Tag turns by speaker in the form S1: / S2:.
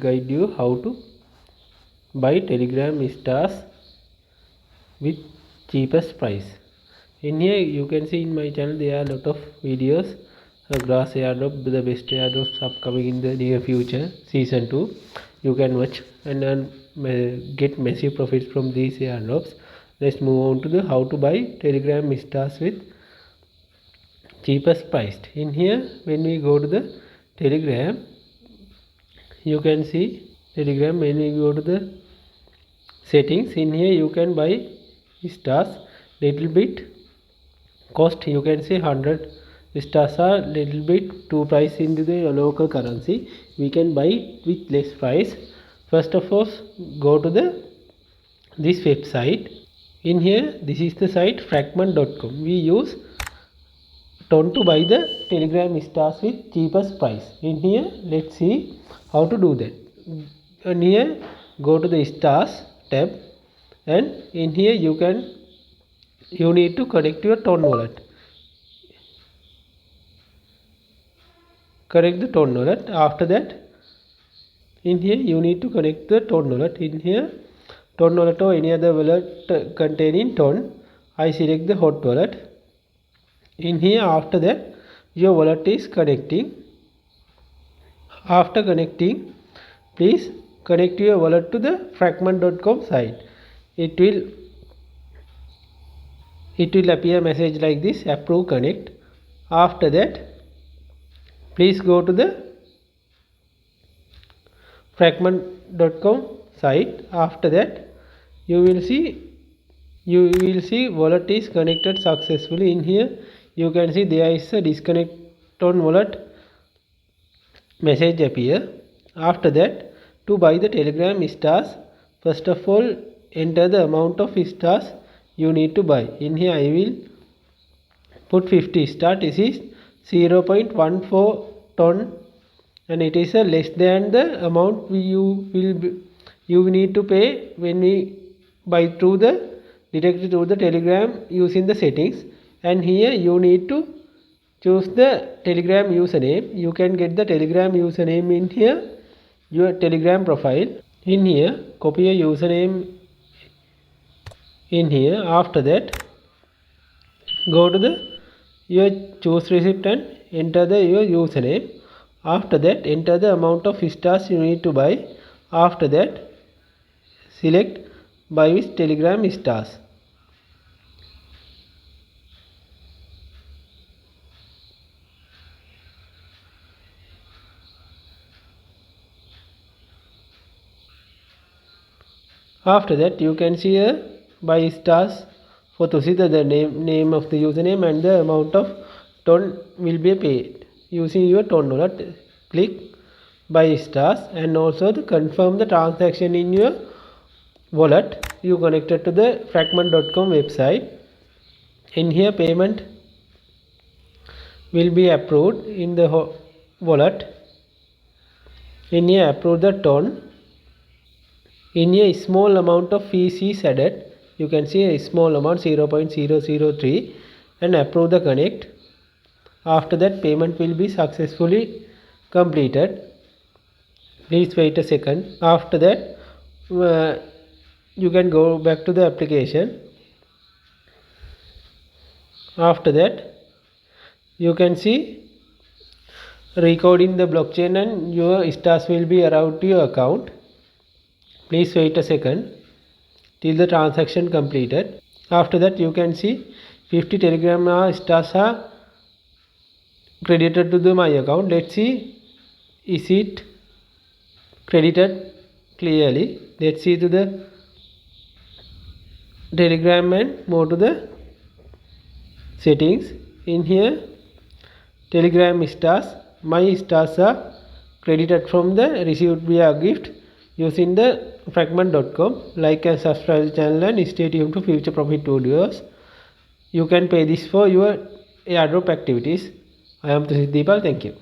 S1: guide you how to buy Telegram stars with cheapest price. In here you can see in my channel there are a lot of videos. Grass airdrop, the best airdrops upcoming in the near future, season 2. You can watch and get massive profits from these airdrops. Let's move on to the how to buy Telegram stars with cheapest priced. In here when we go to the Telegram, you can see Telegram. When we go to the settings, in here you can buy stars little bit cost. You can see 100 stars are little bit too price into the local currency. We can buy it with less price. First of all, go to this website. In here, this is the site fragment.com. We use ton to buy the Telegram stars with cheapest price. In here, let's see how to do that. In here, go to the stars tab, and in here you need to connect your ton wallet. Connect the ton wallet. After that, in here you need to connect the ton wallet. In here, ton wallet or any other wallet containing ton, I select the hot wallet. In here, after that, your wallet is connecting. After connecting, please connect your wallet to the fragment.com site. It will appear a message like this: approve connect. After that, please go to the fragment.com site. After that, you will see wallet is connected successfully. In here you can see there is a disconnect on wallet message appear. After that, to buy the Telegram stars, first of all enter the amount of stars you need to buy. In here I will put 50 stars. This is 0.14 ton, and it is less than the amount you need to pay when we buy directly through the Telegram using the settings. And here you need to choose the Telegram username. You can get the Telegram username in here, your Telegram profile. In here, copy a username in here. After that, go to your choose receipt and enter your username. After that, enter the amount of stars you need to buy. After that, select buy with Telegram stars. After that, you can see a buy stars for to see the name of the username and the amount of ton will be paid using your ton wallet. Click buy stars and also to confirm the transaction in your wallet. You connected to the fragment.com website. In here, payment will be approved in the wallet. In here, approve the ton. In here, a small amount of fees is added. You can see a small amount 0.003 and approve the connect. After that, payment will be successfully completed. Please wait a second. After that, you can go back to the application. After that, you can see recording the blockchain and your stars will be arrived to your account. Please wait a second till the transaction completed. After that, you can see 50 Telegram stars are credited to my account. Let's see, is it credited clearly. Let's see to the Telegram and move to the settings. In here, Telegram stars, my stars are credited from the received via gift using the fragment.com. Like and subscribe the channel and stay tuned to future profit videos. You can pay this for your airdrop activities. I am Dipal. Thank you.